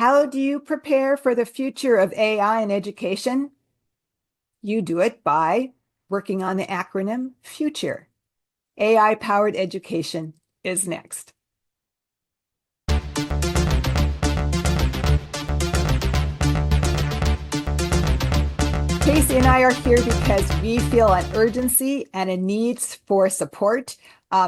How do you prepare for the future of AI in education? You do it by working on the acronym FUTURE. AI-powered education is next. Casey and I are here because we feel an urgency and a need for support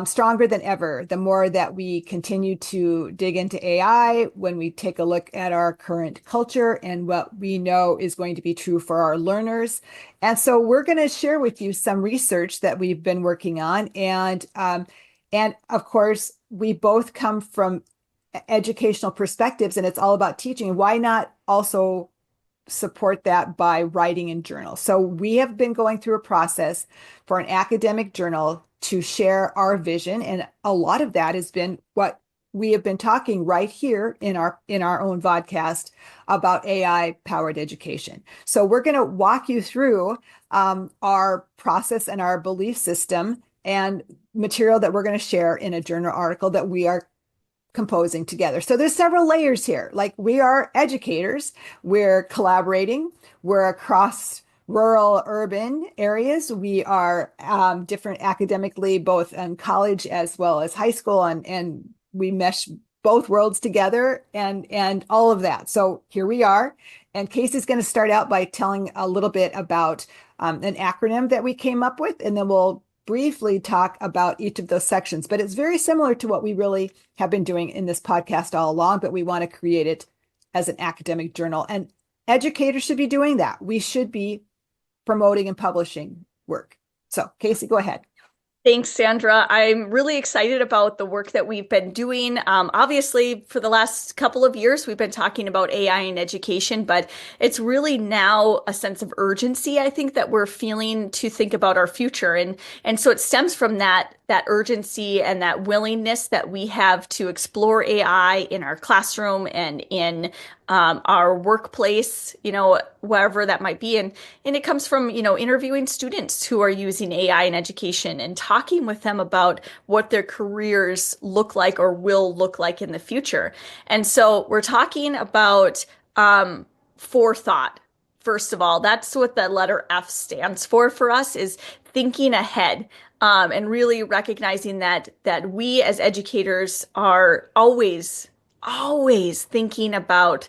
stronger than ever. The more that we continue to dig into AI, when we take a look at our current culture and what we know is going to be true for our learners. And so we're going to share with you some research that we've been working on. And of course, we both come from educational perspectives, and it's all about teaching. Why not also support that by writing in journals? So we have been going through a process for an academic journal to share our vision, and a lot of that has been what we have been talking right here in our own podcast about AI powered education. So we're going to walk you through our process and our belief system and material that we're going to share in a journal article that we are composing together. So there's several layers here. Like, we are educators, we're collaborating, we're across rural, urban areas. We are different academically, both in college as well as high school, and we mesh both worlds together and all of that. So here we are. And Casey's going to start out by telling a little bit about an acronym that we came up with, and then we'll briefly talk about each of those sections. But it's very similar to what we really have been doing in this podcast all along, but we want to create it as an academic journal. And educators should be doing that. We should be promoting and publishing work. So, Casey, go ahead. Thanks, Sandra. I'm really excited about the work that we've been doing. Obviously, for the last couple of years, we've been talking about AI in education, but it's really now a sense of urgency, I think, that we're feeling to think about our future. And so it stems from that urgency and that willingness that we have to explore AI in our classroom and in our workplace, wherever that might be. And it comes from, interviewing students who are using AI in education and talking with them about what their careers look like or will look like in the future. And so we're talking about forethought. First of all, that's what the letter F stands for us, is thinking ahead. And really recognizing that we as educators are always thinking about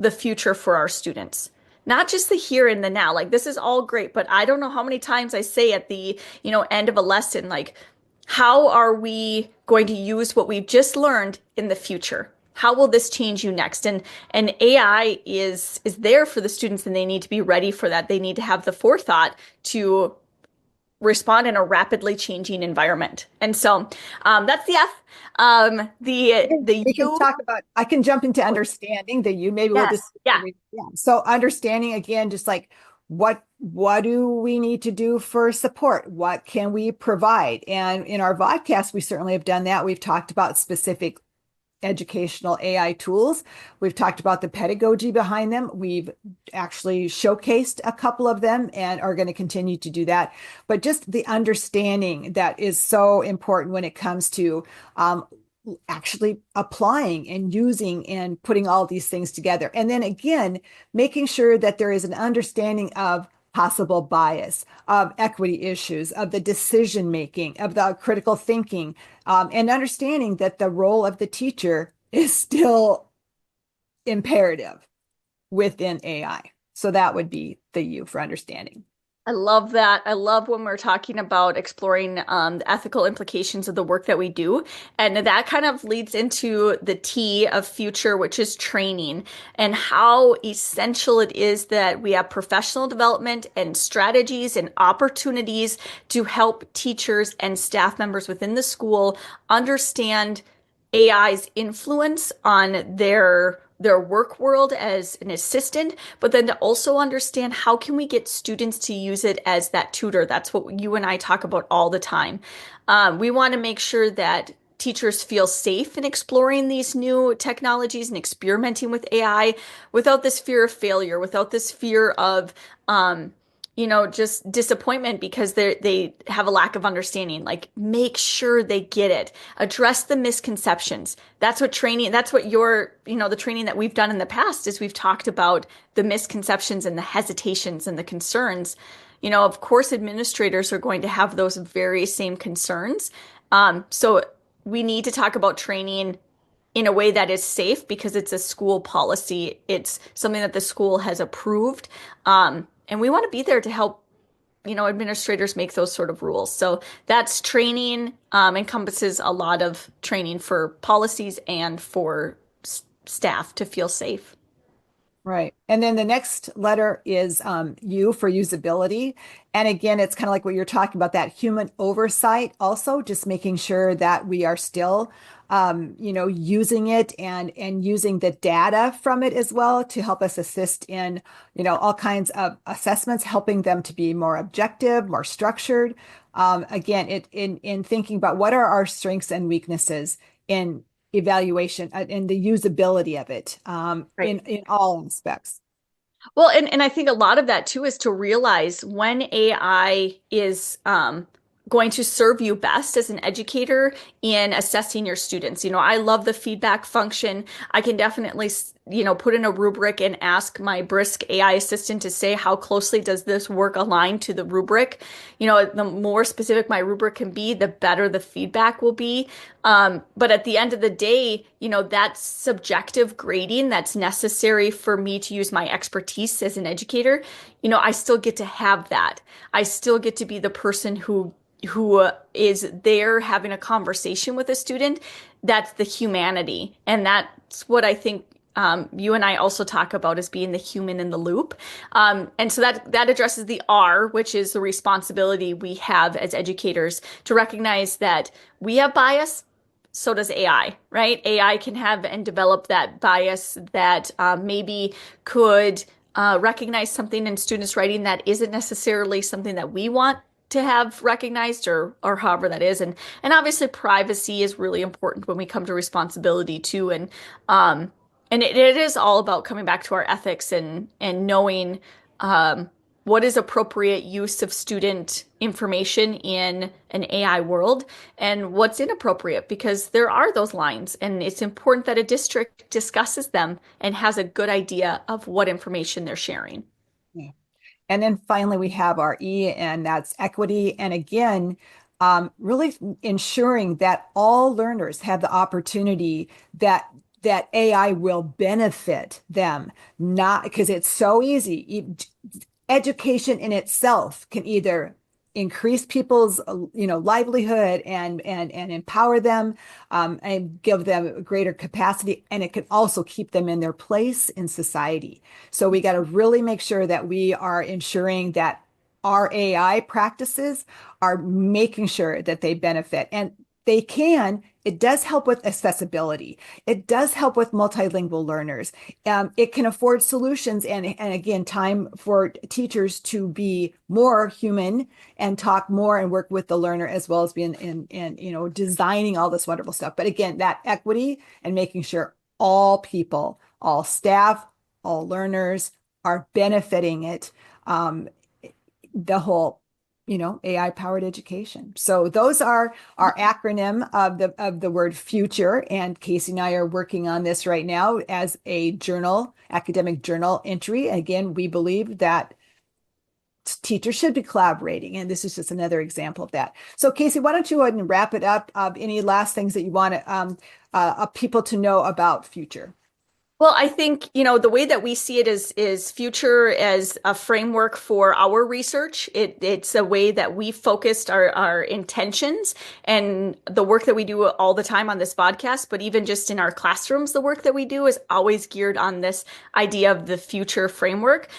the future for our students, not just the here and the now. Like, this is all great, but I don't know how many times I say at the end of a lesson, like, how are we going to use what we've just learned in the future? How will this change you next? And AI is there for the students, and they need to be ready for that. They need to have the forethought to respond in a rapidly changing environment. And so that's the F. The We can U. talk about, I can jump into understanding the U. Maybe we'll Yes, just, yeah. yeah. So understanding, again, just like what do we need to do for support? What can we provide? And in our podcast, we certainly have done that. We've talked about specific educational AI tools. We've talked about the pedagogy behind them. We've actually showcased a couple of them and are going to continue to do that. But just the understanding that is so important when it comes to actually applying and using and putting all these things together. And then again, making sure that there is an understanding of possible bias, of equity issues, of the decision making, of the critical thinking, and understanding that the role of the teacher is still imperative within AI. So that would be the U for understanding. I love that. I love when we're talking about exploring the ethical implications of the work that we do. And that kind of leads into the T of future, which is training, and how essential it is that we have professional development and strategies and opportunities to help teachers and staff members within the school understand AI's influence on their work world as an assistant, but then to also understand how can we get students to use it as that tutor. That's what you and I talk about all the time. We want to make sure that teachers feel safe in exploring these new technologies and experimenting with AI without this fear of failure, without this fear of just disappointment because they have a lack of understanding. Like, make sure they get it. Address the misconceptions. That's what training, that's what the training that we've done in the past is we've talked about the misconceptions and the hesitations and the concerns. Of course, administrators are going to have those very same concerns. So we need to talk about training in a way that is safe because it's a school policy. It's something that the school has approved. And we want to be there to help, administrators make those sort of rules. So that's training, encompasses a lot of training for policies and for staff to feel safe. Right. And then the next letter is U for usability. And again, it's kind of like what you're talking about, that human oversight also, just making sure that we are still, using it and using the data from it as well to help us assist in, all kinds of assessments, helping them to be more objective, more structured. Again, in thinking about what are our strengths and weaknesses in evaluation and the usability of it Right. in all aspects. Well, and I think a lot of that too is to realize when AI is going to serve you best as an educator in assessing your students. I love the feedback function. I can definitely, put in a rubric and ask my brisk AI assistant to say how closely does this work align to the rubric. The more specific my rubric can be, the better the feedback will be. But at the end of the day, that's subjective grading that's necessary for me to use my expertise as an educator. I still get to have that. I still get to be the person who is there having a conversation with a student. That's the humanity. And that's what I think you and I also talk about as being the human in the loop. And so that addresses the R, which is the responsibility we have as educators to recognize that we have bias. So does AI, right? AI can have and develop that bias that maybe could recognize something in students' writing that isn't necessarily something that we want to have recognized or however that is. And obviously privacy is really important when we come to responsibility too. And it is all about coming back to our ethics and knowing what is appropriate use of student information in an AI world and what's inappropriate, because there are those lines, and it's important that a district discusses them and has a good idea of what information they're sharing. Yeah. And then finally, we have our E, and that's equity. And again, really ensuring that all learners have the opportunity that AI will benefit them, not because it's so easy. Education in itself can either increase people's livelihood and empower them and give them greater capacity, and it can also keep them in their place in society. So we got to really make sure that we are ensuring that our AI practices are making sure that they benefit, and it does help with accessibility. It does help with multilingual learners. It can afford solutions and again, time for teachers to be more human and talk more and work with the learner, as well as being in designing all this wonderful stuff. But again, that equity and making sure all people, all staff, all learners are benefiting it, the whole AI powered education. So those are our acronym of the word future. And Casey and I are working on this right now as a academic journal entry. Again, we believe that teachers should be collaborating. And this is just another example of that. So Casey, why don't you go ahead and wrap it up? Any last things that you want people to know about future? Well, I think, the way that we see it is future as a framework for our research. It's a way that we focused our intentions and the work that we do all the time on this podcast, but even just in our classrooms, the work that we do is always geared on this idea of the future framework.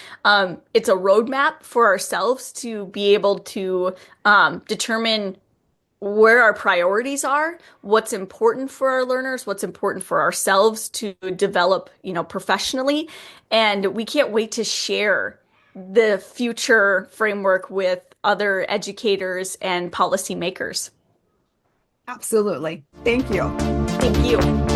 It's a roadmap for ourselves to be able to determine where our priorities are, what's important for our learners, what's important for ourselves to develop, professionally. And we can't wait to share the future framework with other educators and policymakers. Absolutely. Thank you. Thank you.